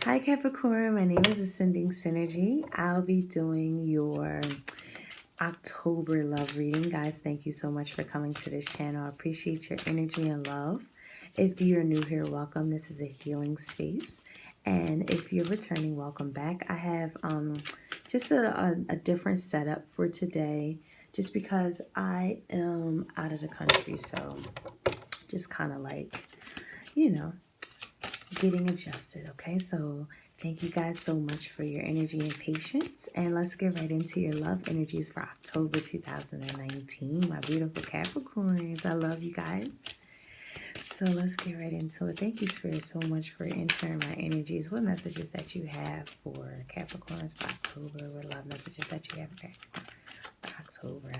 Hi Capricorn, my name is Ascending Synergy. I'll be doing your October love reading. Guys, thank you so much for coming to this channel. I appreciate your energy and love. If you're new here, welcome. This is a healing space. And if you're returning, welcome back. I have just a different setup for today just because I am out of the country. So just kind of like, you know, getting adjusted. Okay, so thank you guys so much for your energy and patience, and let's get right into your love energies for October 2019. My beautiful Capricorns, I love you guys. So let's get right into it. Thank you, Spirit, so much for entering my energies. What messages that you have for Capricorns for October? What love messages that you have for October?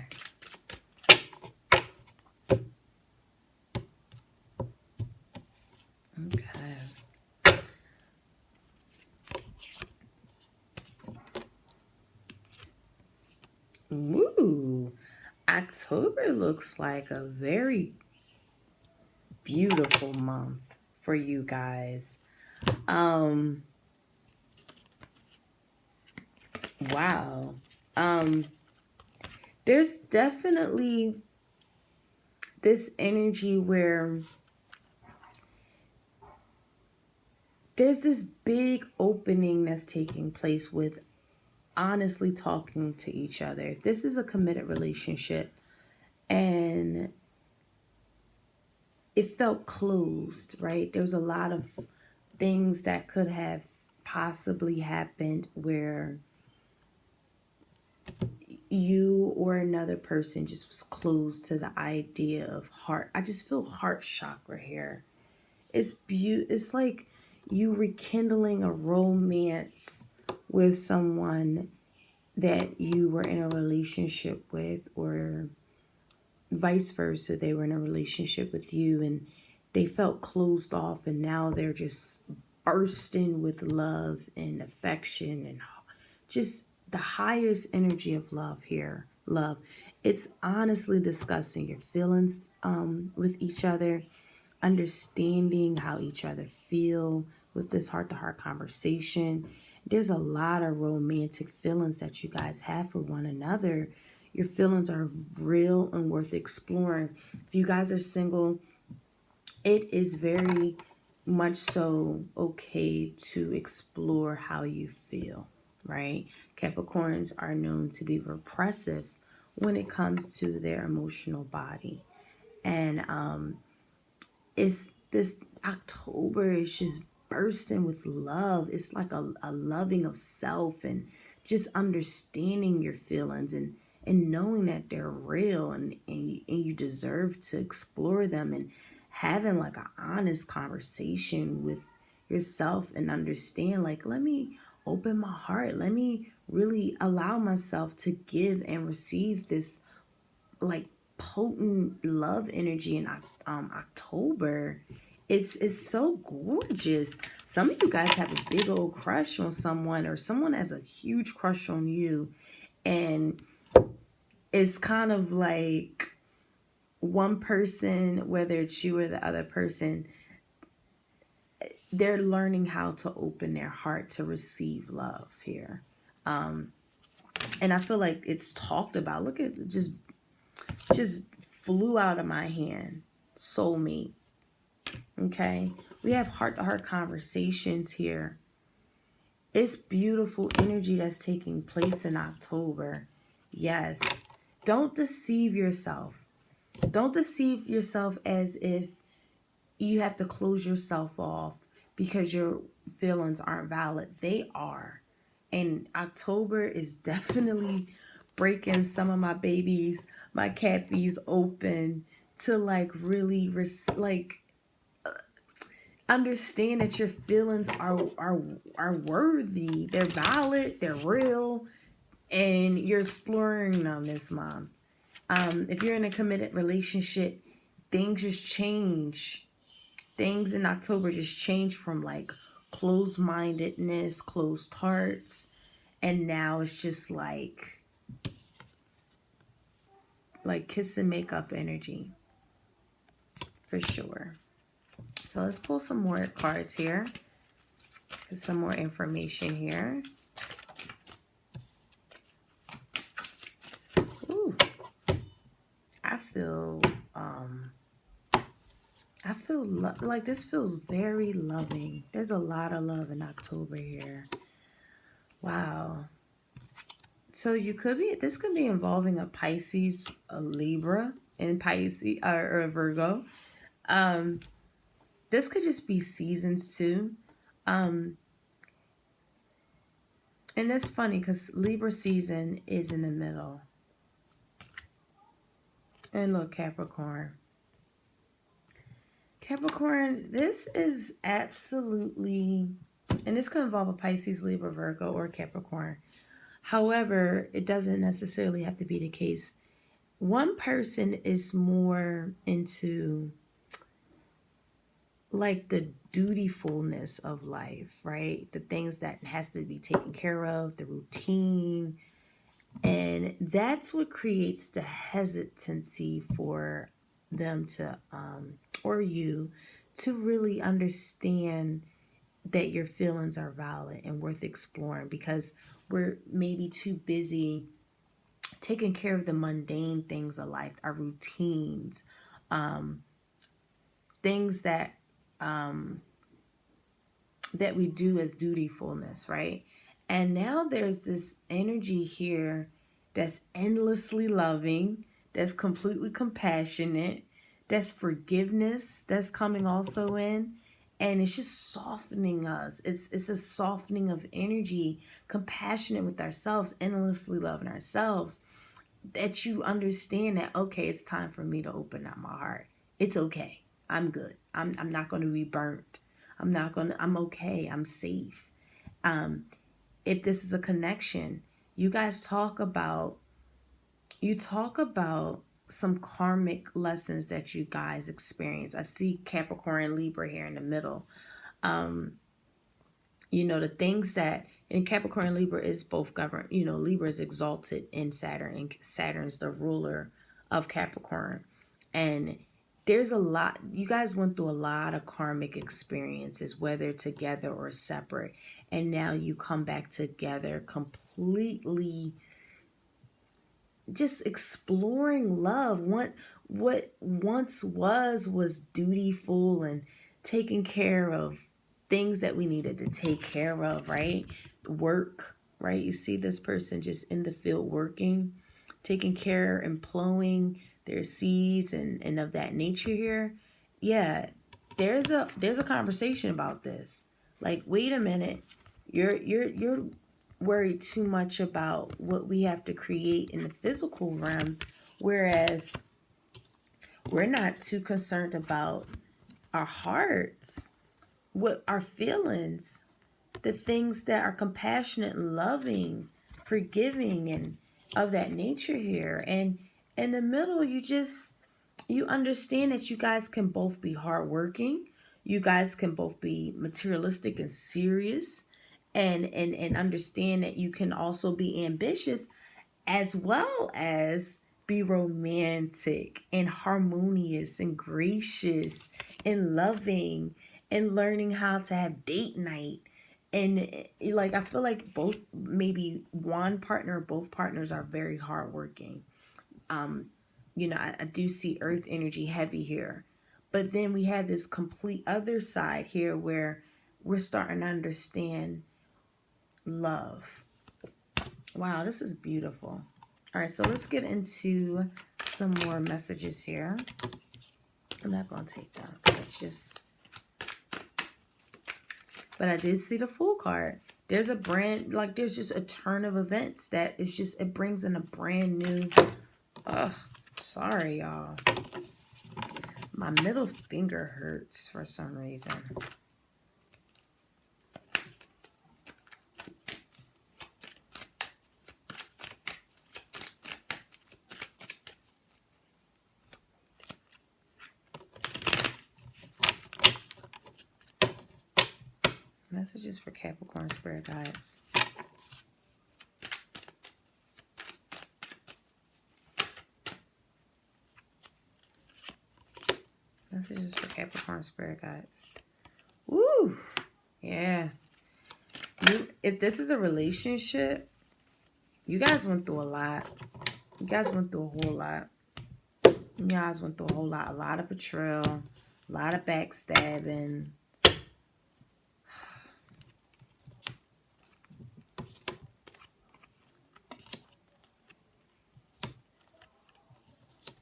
Okay. Woo! October looks like a very beautiful month for you guys. Wow. There's definitely this energy where there's this big opening that's taking place with honestly talking to each other. If this is a committed relationship and it felt closed, right? There's a lot of things that could have possibly happened where you or another person just was closed to the idea of heart. I just feel heart chakra here. It's like you rekindling a romance with someone that you were in a relationship with, or vice versa. They were in a relationship with you and they felt closed off, and now they're just bursting with love and affection and just the highest energy of love here. Love. It's honestly discussing your feelings with each other, understanding how each other feel with this heart-to-heart conversation. There's a lot of romantic feelings that you guys have for one another. Your feelings are real and worth exploring. If you guys are single, it is very much so okay to explore how you feel, right? Capricorns are known to be repressive when it comes to their emotional body. And it's this October is just bursting with love. It's like a loving of self and just understanding your feelings and knowing that they're real, and you deserve to explore them, and having like an honest conversation with yourself and understand, like, let me open my heart. Let me really allow myself to give and receive this like potent love energy in October. It's so gorgeous. Some of you guys have a big old crush on someone, or someone has a huge crush on you, and it's kind of like one person, whether it's you or the other person, they're learning how to open their heart to receive love here. And I feel like it's talked about. Look at just flew out of my hand. Soulmate. Okay. We have heart-to-heart conversations here. It's beautiful energy that's taking place in October. Yes. Don't deceive yourself. Don't deceive yourself as if you have to close yourself off because your feelings aren't valid. They are. And October is definitely breaking some of my babies, my cappies open to like really understand that your feelings are worthy. They're valid, they're real, and you're exploring them this month. If you're in a committed relationship, things just change. Things in October just change from like closed-mindedness, closed hearts, and now it's just like kiss and make up energy for sure. So let's pull some more cards here. Some more information here. Ooh, I feel like this feels very loving. There's a lot of love in October here. Wow. So this could be involving a Pisces, a Libra, and Pisces or a Virgo. This could just be seasons too. And that's funny because Libra season is in the middle. And look, Capricorn. Capricorn, this is absolutely, and this could involve a Pisces, Libra, Virgo, or Capricorn. However, it doesn't necessarily have to be the case. One person is more into like the dutifulness of life, right? The things that has to be taken care of, the routine. And that's what creates the hesitancy for them to, or you, to really understand that your feelings are valid and worth exploring, because we're maybe too busy taking care of the mundane things of life, our routines, things that that we do as dutifulness, right? And now there's this energy here that's endlessly loving, that's completely compassionate, that's forgiveness that's coming also in. And it's just softening us. It's a softening of energy, compassionate with ourselves, endlessly loving ourselves. That you understand that, okay, it's time for me to open up my heart. It's okay. I'm good. I'm not going to be burnt. I'm okay. I'm safe. If this is a connection, you guys talk about some karmic lessons that you guys experience. I see Capricorn and Libra here in the middle. The things that in Capricorn and Libra is both governed. Libra is exalted in Saturn, and Saturn's the ruler of Capricorn. And there's a lot, you guys went through a lot of karmic experiences, whether together or separate. And now you come back together completely just exploring love. What once was dutiful and taking care of things that we needed to take care of, right? Work, right? You see this person just in the field working, taking care and plowing their seeds and of that nature here. Yeah, there's a conversation about this. Like, wait a minute, you're worried too much about what we have to create in the physical realm, whereas we're not too concerned about our hearts, what our feelings, the things that are compassionate, loving, forgiving, and of that nature here. And in the middle, you understand that you guys can both be hardworking. You guys can both be materialistic and serious, and understand that you can also be ambitious as well as be romantic and harmonious and gracious and loving and learning how to have date night. And like, I feel like maybe one partner or both partners are very hardworking. I do see earth energy heavy here. But then we have this complete other side here where we're starting to understand love. Wow, this is beautiful. All right, so let's get into some more messages here. I'm not going to take them because it's just... But I did see the Fool card. There's there's just a turn of events that is just, it brings in a brand new... Sorry, y'all. My middle finger hurts for some reason. Messages for Capricorn spirit guides. Messages for Capricorn spirit guides. Woo! Yeah. If this is a relationship, you guys went through a lot. You guys went through a whole lot. You guys went through a whole lot. A lot of betrayal, a lot of backstabbing.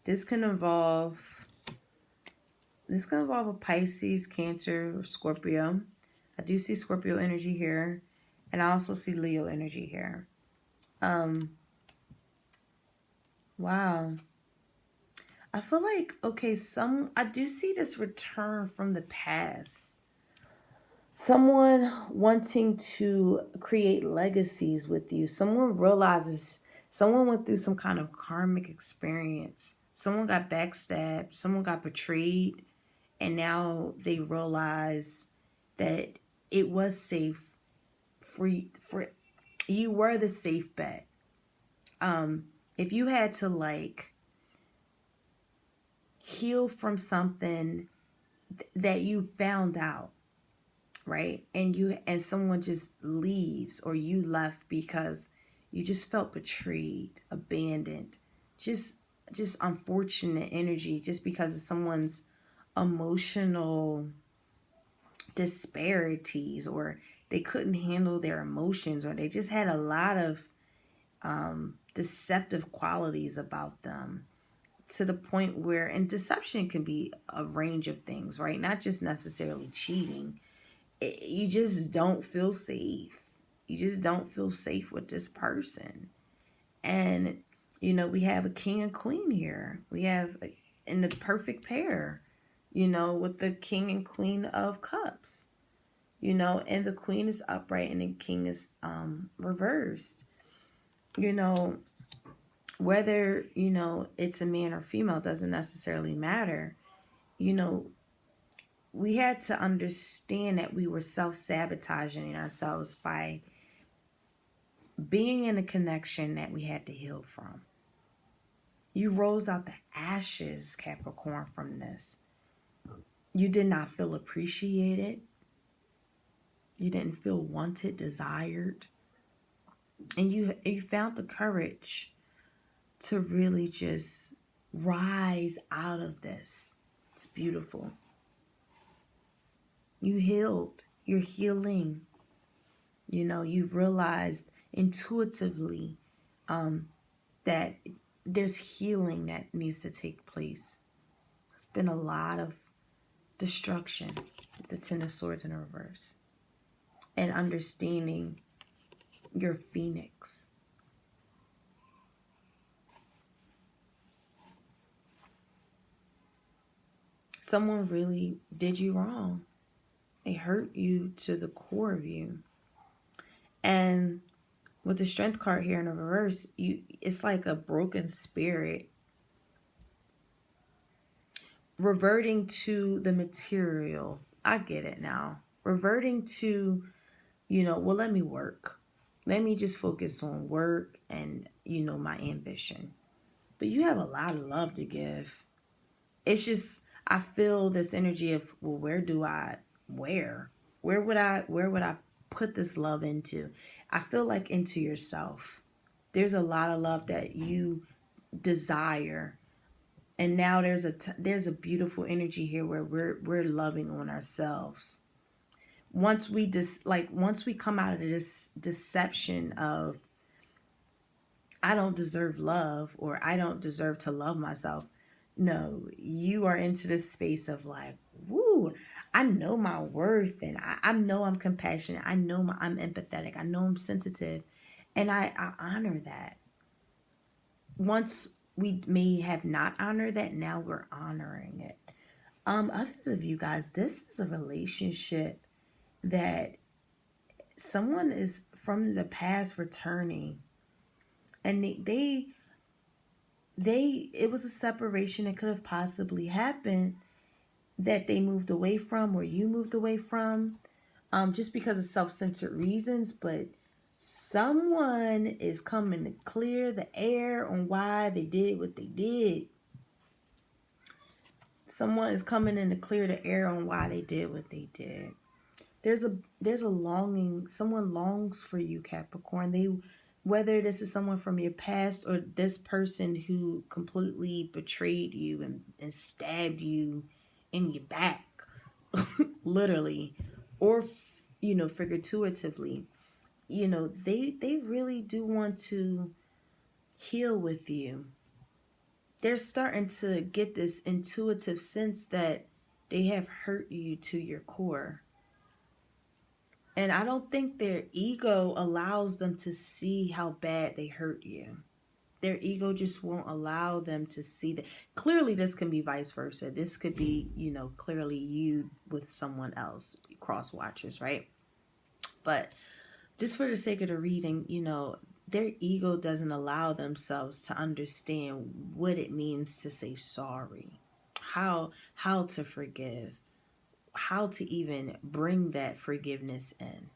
This can involve a Pisces, Cancer, or Scorpio. I do see Scorpio energy here, and I also see Leo energy here. Wow. I feel like, okay, I do see this return from the past. Someone wanting to create legacies with you. Someone realizes someone went through some kind of karmic experience. Someone got backstabbed. Someone got betrayed. And now they realize that it was safe for you were the safe bet. If you had to like heal from something that you found out, right? And someone just leaves, or you left because you just felt betrayed, abandoned, just unfortunate energy, just because of someone's emotional disparities, or they couldn't handle their emotions, or they just had a lot of deceptive qualities about them, to the point where, and deception can be a range of things, right? Not just necessarily cheating. You just don't feel safe. You just don't feel safe with this person. And, we have a king and queen here. We have in the perfect pair, with the king and queen of cups, and the queen is upright and the king is reversed. Whether, it's a man or female doesn't necessarily matter. We had to understand that we were self-sabotaging ourselves by being in a connection that we had to heal from. You rose out the ashes, Capricorn, from this. You did not feel appreciated. You didn't feel wanted, desired. And you found the courage to really just rise out of this. It's beautiful. You healed. You're healing. You've realized intuitively that there's healing that needs to take place. It's been a lot of destruction with the Ten of Swords in reverse. And understanding your phoenix. Someone really did you wrong. They hurt you to the core of you. And with the Strength card here in the reverse, it's like a broken spirit reverting to the material. I get it now. Reverting to, well, let me work. Let me just focus on work and, my ambition. But you have a lot of love to give. It's just, I feel this energy of, well, where would I put this love into? I feel like into yourself. There's a lot of love that you desire. And now there's a beautiful energy here where we're loving on ourselves. Once we come out of this deception of I don't deserve love, or I don't deserve to love myself. No, you are into this space of like, woo, I know my worth, and I know I'm compassionate. I know I'm empathetic. I know I'm sensitive, and I honor that. Once we may have not honored that, now we're honoring it. Others of you guys, this is a relationship that someone is from the past returning, and they it was a separation that could have possibly happened that they moved away from, or you moved away from, just because of self-centered reasons. But someone is coming to clear the air on why they did what they did. Someone is coming in to clear the air on why they did what they did. There's a longing. Someone longs for you, Capricorn. Whether this is someone from your past or this person who completely betrayed you and stabbed you in your back, literally, or figuratively, they really do want to heal with you. They're starting to get this intuitive sense that they have hurt you to your core. And I don't think their ego allows them to see how bad they hurt you. Their ego just won't allow them to see that. Clearly, this can be vice versa. This could be, clearly you with someone else, cross watchers, right? But just for the sake of the reading, their ego doesn't allow themselves to understand what it means to say sorry, how to forgive, how to even bring that forgiveness in.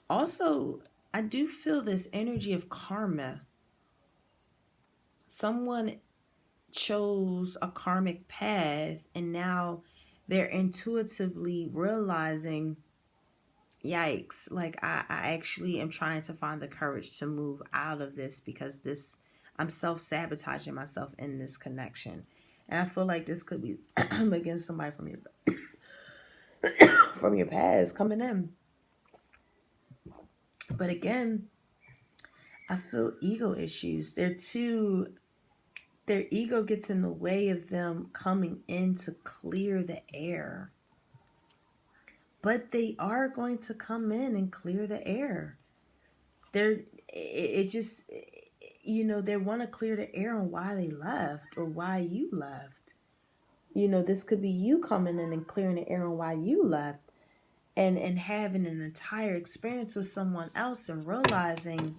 Also, I do feel this energy of karma. Someone chose a karmic path and now they're intuitively realizing, yikes, like I actually am trying to find the courage to move out of this because I'm self-sabotaging myself in this connection. And I feel like this could be against somebody from your from your past coming in. But again, I feel ego issues. Their ego gets in the way of them coming in to clear the air. But they are going to come in and clear the air. They want to clear the air on why they left or why you left. This could be you coming in and clearing the air on why you left and having an entire experience with someone else and realizing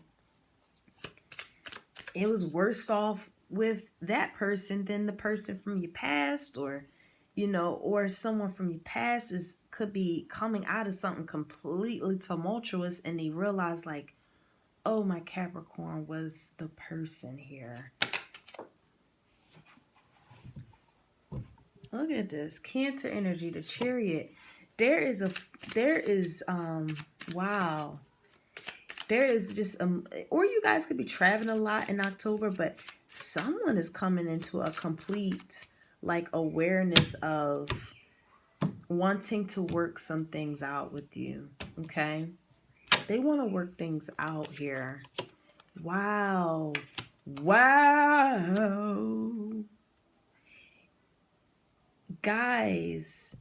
it was worse off with that person than the person from your past, or someone from your past could be coming out of something completely tumultuous and they realize like, oh, my Capricorn was the person here. Look at this. Cancer energy, the Chariot. There is wow. There is just, or you guys could be traveling a lot in October, but someone is coming into a complete, like, awareness of wanting to work some things out with you, okay? They want to work things out here. Wow. Wow. Guys,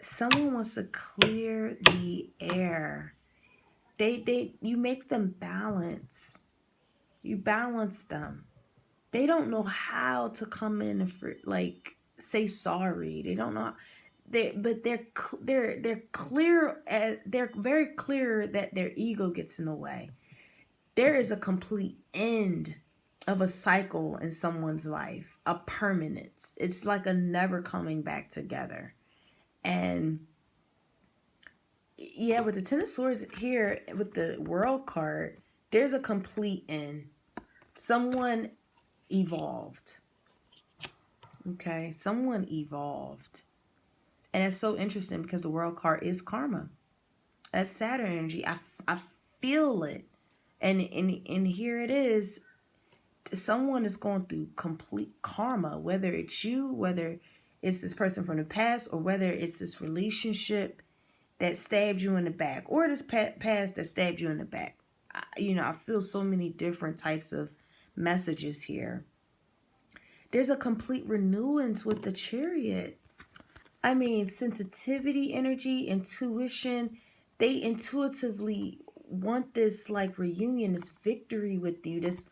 someone wants to clear the air. You make them balance. You balance them. They don't know how to come in and say sorry. They don't know. But they're clear. They're very clear that their ego gets in the way. There is a complete end of a cycle in someone's life, a permanence. It's like a never coming back together. And yeah, with the Ten of Swords here, with the World card, there's a complete end. Someone evolved. Okay, someone evolved. And it's so interesting because the World card is karma. That's Saturn energy. I feel it. And here it is. Someone is going through complete karma, whether it's you, whether it's this person from the past, or whether it's this relationship that stabbed you in the back, or this past that stabbed you in the back. I feel so many different types of messages here. There's a complete renewance with the Chariot. I mean, sensitivity, energy, intuition. They intuitively want this like reunion, this victory with you, this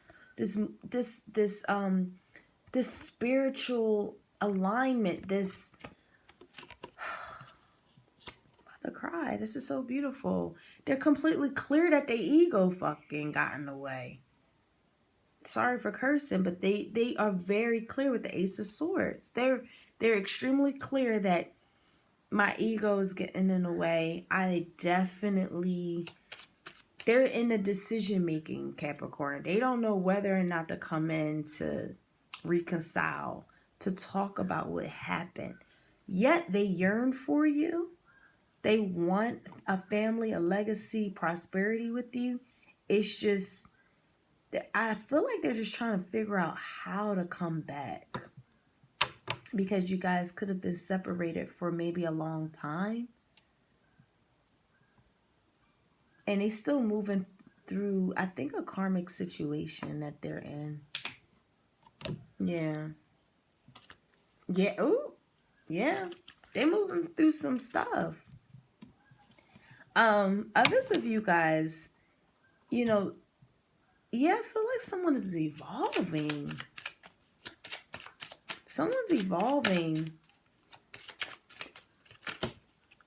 spiritual alignment, this to cry. This is so beautiful. They're completely clear that their ego fucking got in the way. Sorry for cursing, but they are very clear with the Ace of Swords. They're extremely clear that my ego is getting in the way. They're in the decision making, Capricorn. They don't know whether or not to come in to reconcile, to talk about what happened. Yet they yearn for you. They want a family, a legacy, prosperity with you. It's just, I feel like they're just trying to figure out how to come back, because you guys could have been separated for maybe a long time. And they still moving through, I think, a karmic situation that they're in. Yeah. Yeah. Oh, yeah. They're moving through some stuff. Others of you guys, you know, yeah, I feel like someone is evolving. Someone's evolving.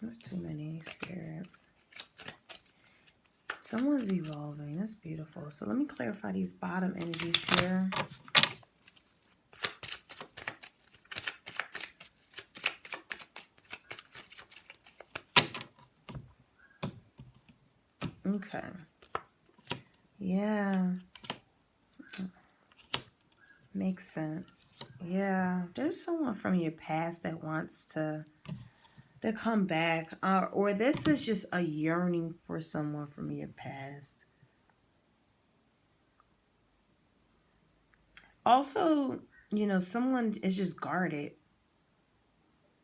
That's too many, Spirit. Someone's evolving. That's beautiful. So let me clarify these bottom energies here. Okay. Yeah. Makes sense. Yeah. There's someone from your past that wants to come back. Or this is just a yearning for someone from your past. Also, you know, someone is just guarded.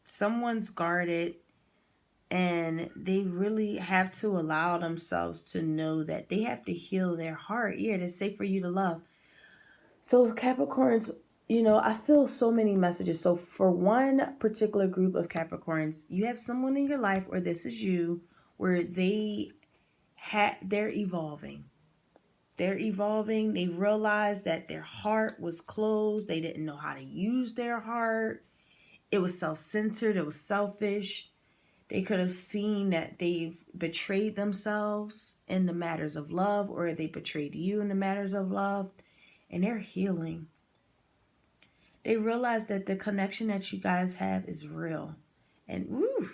Someone's guarded, and they really have to allow themselves to know that they have to heal their heart. Yeah, it's safe for you to love. So Capricorns, you know, I feel so many messages. So for one particular group of Capricorns, you have someone in your life, or this is you, where they're evolving. They're evolving. They realize that their heart was closed. They didn't know how to use their heart. It was self-centered. It was selfish. They could have seen that they've betrayed themselves in the matters of love, or they betrayed you in the matters of love, and they're healing. They realize that the connection that you guys have is real. And woo,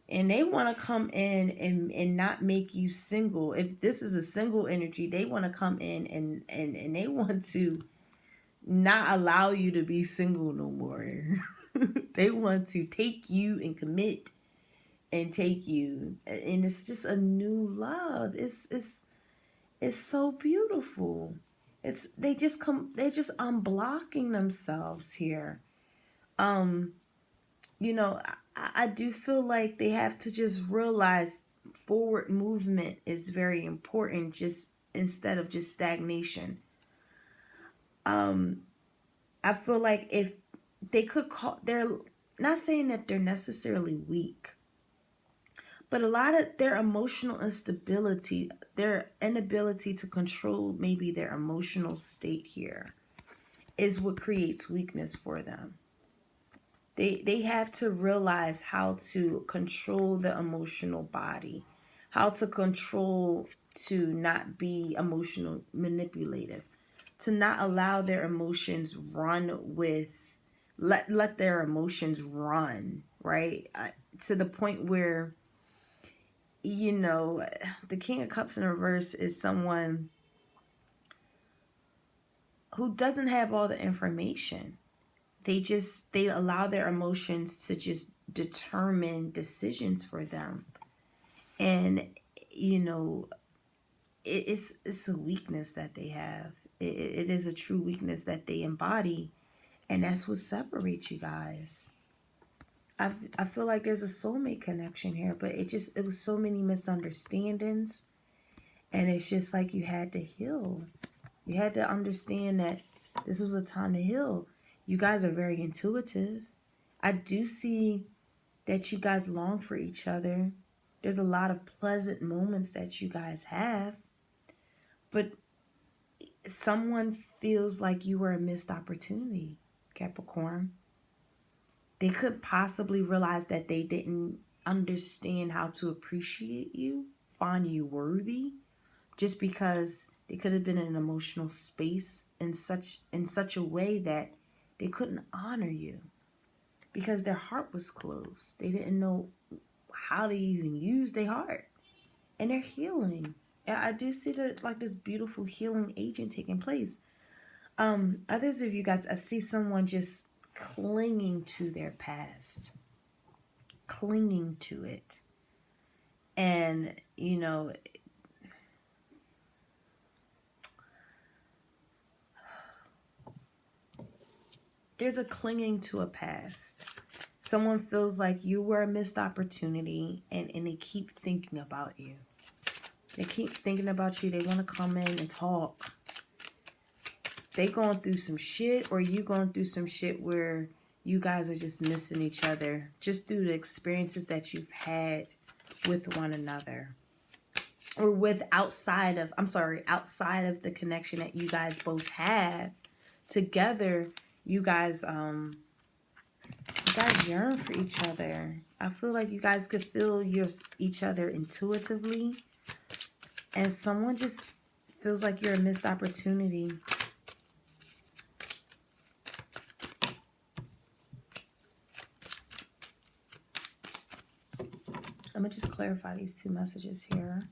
and they want to come in and not make you single. If this is a single energy, they want to come in and they want to not allow you to be single no more. They want to take you and commit and take you. And it's just a new love. It's so beautiful. They're just unblocking themselves here. You know, I do feel like they have to just realize forward movement is very important, just instead of just stagnation. I feel like if they could they're not saying that they're necessarily weak, but a lot of their emotional instability, their inability to control maybe their emotional state here, is what creates weakness for them. They have to realize how to control the emotional body, how to control, to not be emotional manipulative, to not allow their emotions run with, let their emotions run, right? To the point where, you know, the King of Cups in reverse is someone who doesn't have all the information. They allow their emotions to just determine decisions for them. And, you know, it's a weakness that they have. It is a true weakness that they embody. And that's what separates you guys. I feel like there's a soulmate connection here, but it was so many misunderstandings. And it's just like you had to heal. You had to understand that this was a time to heal. You guys are very intuitive. I do see that you guys long for each other. There's a lot of pleasant moments that you guys have. But someone feels like you were a missed opportunity, Capricorn. They could possibly realize that they didn't understand how to appreciate you, find you worthy, just because they could have been in an emotional space in such a way that they couldn't honor you because their heart was closed. They didn't know how to even use their heart, and they're healing. I do see that, like, this beautiful healing agent taking place. Others of you guys, I see someone just clinging to their past, clinging to it. And, you know, there's a clinging to a past. Someone feels like you were a missed opportunity, and they keep thinking about you. They keep thinking about you. They want to come in and talk. They going through some shit, or you going through some shit where you guys are just missing each other just through the experiences that you've had with one another. Or with outside of the connection that you guys both have together. You guys yearn for each other. I feel like you guys could feel each other intuitively. And someone just feels like you're a missed opportunity. I'm going to just clarify these two messages here.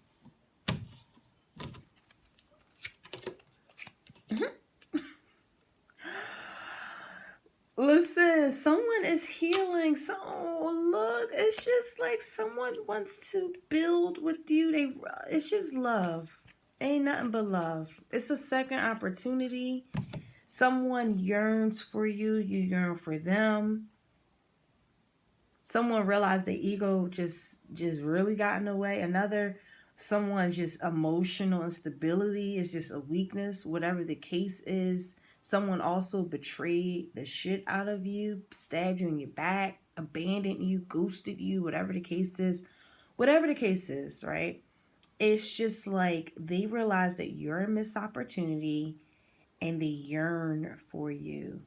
Listen, someone is healing. So, look, it's just like someone wants to build with you. It's just love. Ain't nothing but love. It's a second opportunity. Someone yearns for you. You yearn for them. Someone realized the ego just really got in the way. Someone's just emotional instability is just a weakness, whatever the case is. Someone also betrayed the shit out of you, stabbed you in your back, abandoned you, ghosted you, whatever the case is. Whatever the case is, right? It's just like they realize that you're a missed opportunity and they yearn for you.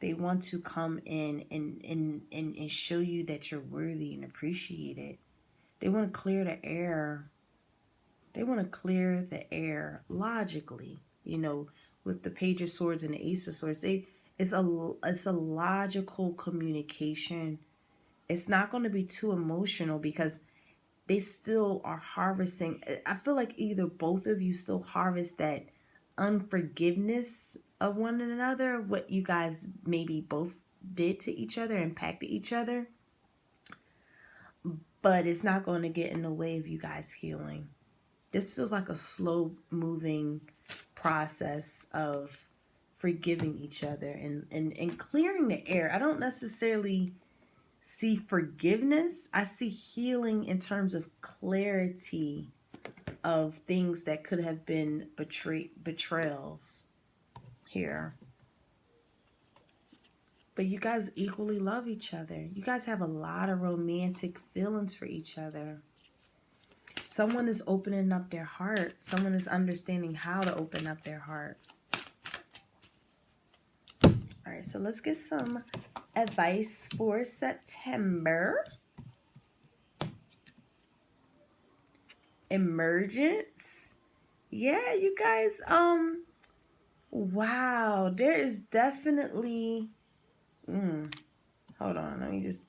They want to come in and show you that you're worthy and appreciated. They want to clear the air. They want to clear the air logically, you know, with the Page of Swords and the Ace of Swords. It's a logical communication. It's not going to be too emotional because they still are harvesting. I feel like either both of you still harvest that unforgiveness of one another, what you guys maybe both did to each other, impacted each other. But it's not going to get in the way of you guys healing. This feels like a slow moving process of forgiving each other and clearing the air. I don't necessarily see forgiveness. I see healing in terms of clarity of things that could have been betrayals here. But you guys equally love each other. You guys have a lot of romantic feelings for each other. Someone is opening up their heart. Someone is understanding how to open up their heart. All right, so let's get some advice for September. Emergence. Yeah, you guys, wow, there is definitely, hold on, let me just,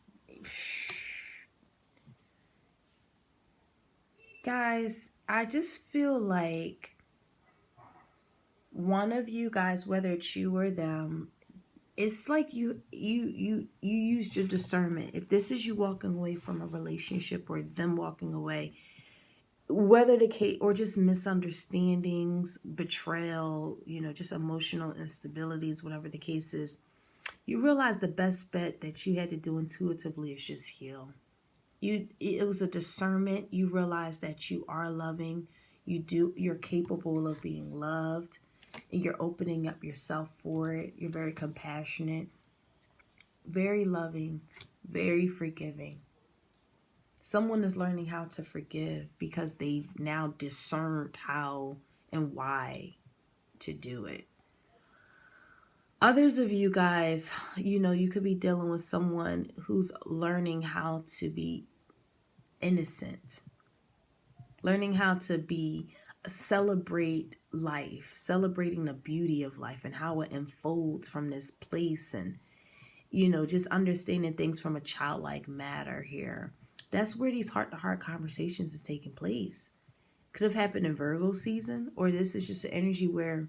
guys, I just feel like one of you guys, whether it's you or them, it's like you used your discernment. If this is you walking away from a relationship or them walking away, whether the case or just misunderstandings, betrayal, you know, just emotional instabilities, whatever the case is, you realize the best bet that you had to do intuitively is just heal. It was a discernment. You realize that you are loving. You're capable of being loved, and you're opening up yourself for it. You're very compassionate, very loving, very forgiving. Someone is learning how to forgive because they've now discerned how and why to do it. Others of you guys, you know, you could be dealing with someone who's learning how to be innocent, learning how to celebrate life, celebrating the beauty of life and how it unfolds from this place, and, you know, just understanding things from a childlike matter here. That's where these heart-to-heart conversations is taking place. Could have happened in Virgo season, or this is just an energy where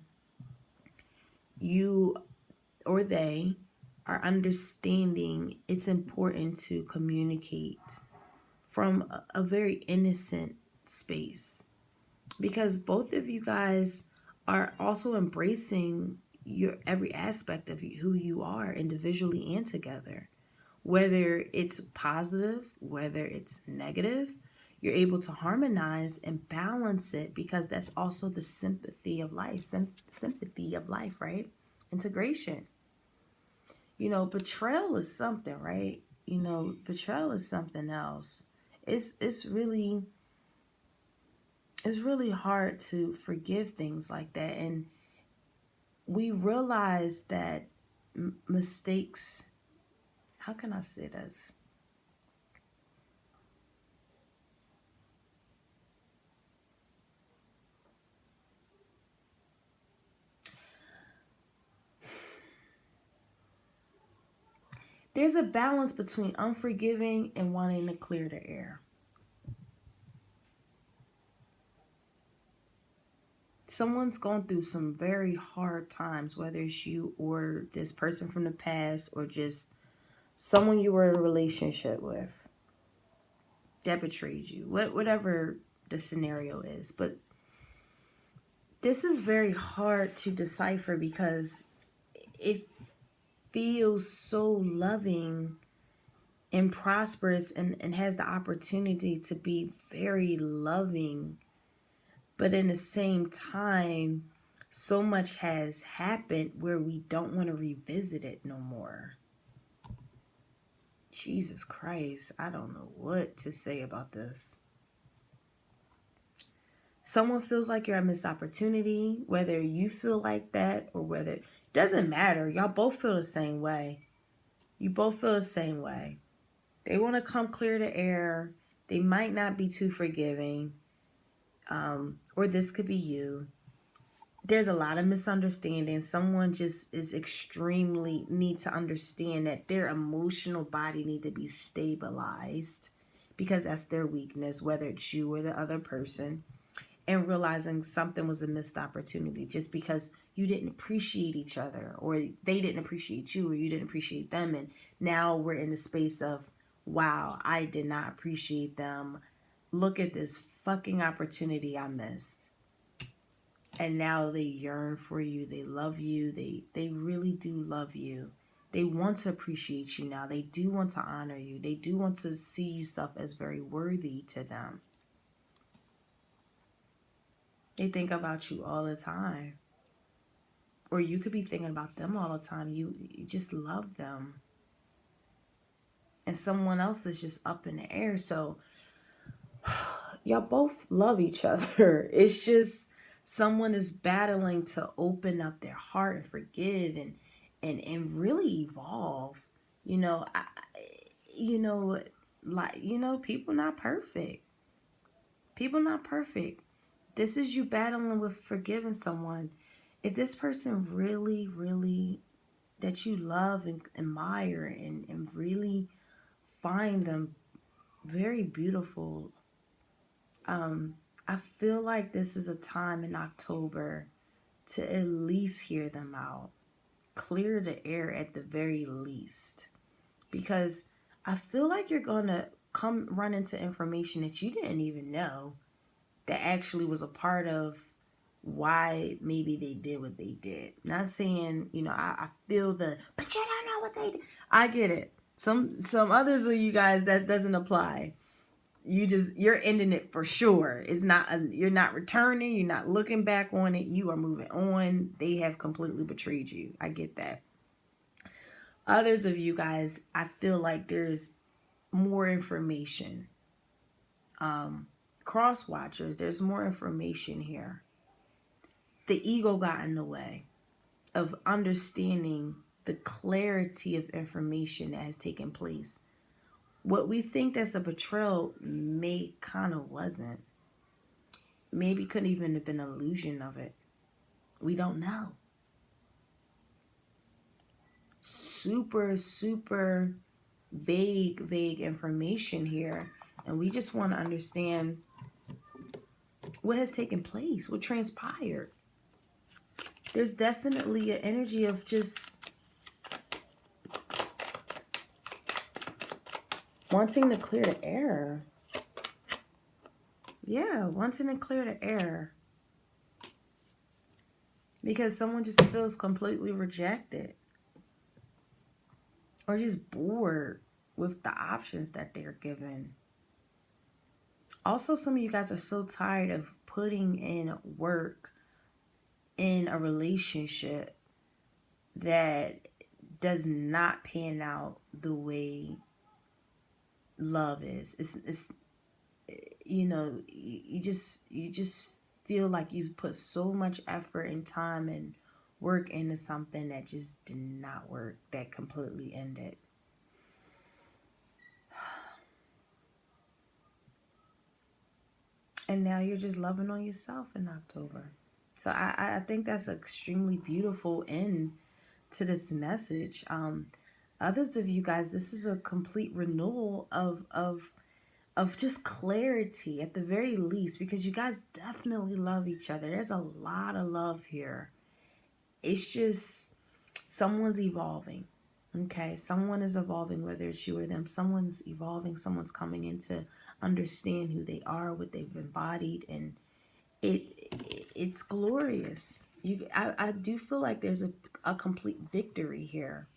you or they our understanding, it's important to communicate from a very innocent space, because both of you guys are also embracing your every aspect of you, who you are individually and together. Whether it's positive, whether it's negative, you're able to harmonize and balance it, because that's also the sympathy of life. Sympathy of life, right? Integration. Betrayal is something, right? Betrayal is something else. It's really hard to forgive things like that, and we realize that mistakes. How can I say this? There's a balance between unforgiving and wanting to clear the air. Someone's gone through some very hard times, whether it's you or this person from the past or just someone you were in a relationship with that betrayed you, whatever the scenario is. But this is very hard to decipher because it feels so loving and prosperous, and has the opportunity to be very loving. But in the same time, so much has happened where we don't want to revisit it no more. Jesus Christ, I don't know what to say about this. Someone feels like you're at a missed opportunity, whether you feel like that or whether, it doesn't matter. Y'all both feel the same way. You both feel the same way. They want to come clear the air. They might not be too forgiving. Or this could be you. There's a lot of misunderstanding. Someone just is extremely need to understand that their emotional body need to be stabilized, because that's their weakness, whether it's you or the other person. And realizing something was a missed opportunity just because you didn't appreciate each other, or they didn't appreciate you, or you didn't appreciate them. And now we're in the space of, wow, I did not appreciate them. Look at this fucking opportunity I missed. And now they yearn for you. They love you. They really do love you. They want to appreciate you now. They do want to honor you. They do want to see yourself as very worthy to them. They think about you all the time. Or you could be thinking about them all the time. You just love them. And someone else is just up in the air. So y'all both love each other. It's just someone is battling to open up their heart and forgive and really evolve. People not perfect. People not perfect. This is you battling with forgiving someone. If this person really, really that you love and admire and really find them very beautiful, I feel like this is a time in October to at least hear them out. Clear the air at the very least. Because I feel like you're going to come run into information that you didn't even know that actually was a part of why maybe they did what they did. Not saying, I feel but you don't know what they did. I get it. Some others of you guys, that doesn't apply. You're ending it for sure. It's not, you're not returning. You're not looking back on it. You are moving on. They have completely betrayed you. I get that. Others of you guys, I feel like there's more information. Cross watchers, there's more information here. The ego got in the way of understanding the clarity of information that has taken place. What we think that's a betrayal may kind of wasn't. Maybe couldn't even have been an illusion of it. We don't know. Super, super vague information here. And we just want to understand what has taken place, what transpired. There's definitely an energy of just Wanting to clear the air. Yeah, wanting to clear the air. Because someone just feels completely rejected. Or just bored with the options that they're given. Also, some of you guys are so tired of putting in work in a relationship that does not pan out the way love is. It's you know, you just feel like you put so much effort and time and work into something that just did not work, that completely ended. And now you're just loving on yourself in October. So I think that's an extremely beautiful end to this message. Others of you guys, this is a complete renewal of just clarity at the very least, because you guys definitely love each other. There's a lot of love here. It's just someone's evolving. Okay, someone is evolving, whether it's you or them. Someone's evolving. Someone's coming in to understand who they are, what they've embodied, and it's glorious. I do feel like there's a complete victory here,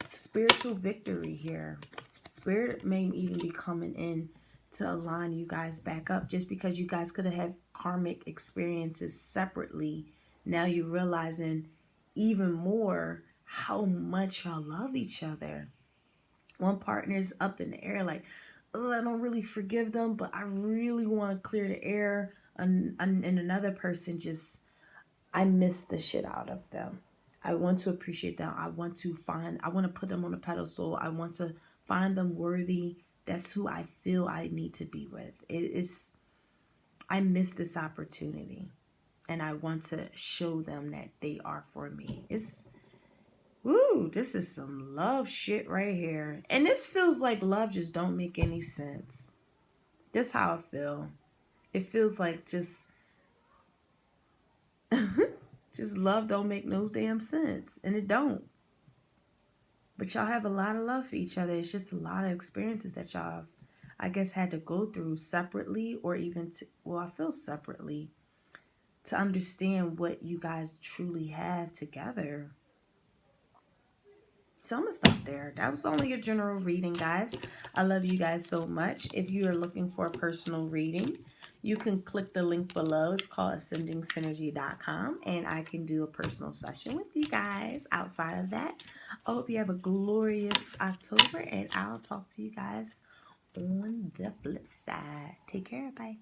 spiritual victory here. Spirit may even be coming in to align you guys back up, just because you guys could have had karmic experiences separately. Now you're realizing even more how much y'all love each other. One partner's up in the air like, oh, I don't really forgive them, but I really want to clear the air. And another person just, I miss the shit out of them. I want to appreciate them. I want to put them on a pedestal. I want to find them worthy. That's who I feel I need to be with. I miss this opportunity. And I want to show them that they are for me. Woo, this is some love shit right here. And this feels like love just don't make any sense. That's how I feel. It feels like just love don't make no damn sense. And it don't. But y'all have a lot of love for each other. It's just a lot of experiences that y'all have, I guess, had to go through separately, or even, I feel separately, to understand what you guys truly have together. So I'm going to stop there. That was only a general reading, guys. I love you guys so much. If you are looking for a personal reading, you can click the link below. It's called ascendingsynergy.com, and I can do a personal session with you guys. Outside of that, I hope you have a glorious October, and I'll talk to you guys on the flip side. Take care. Bye.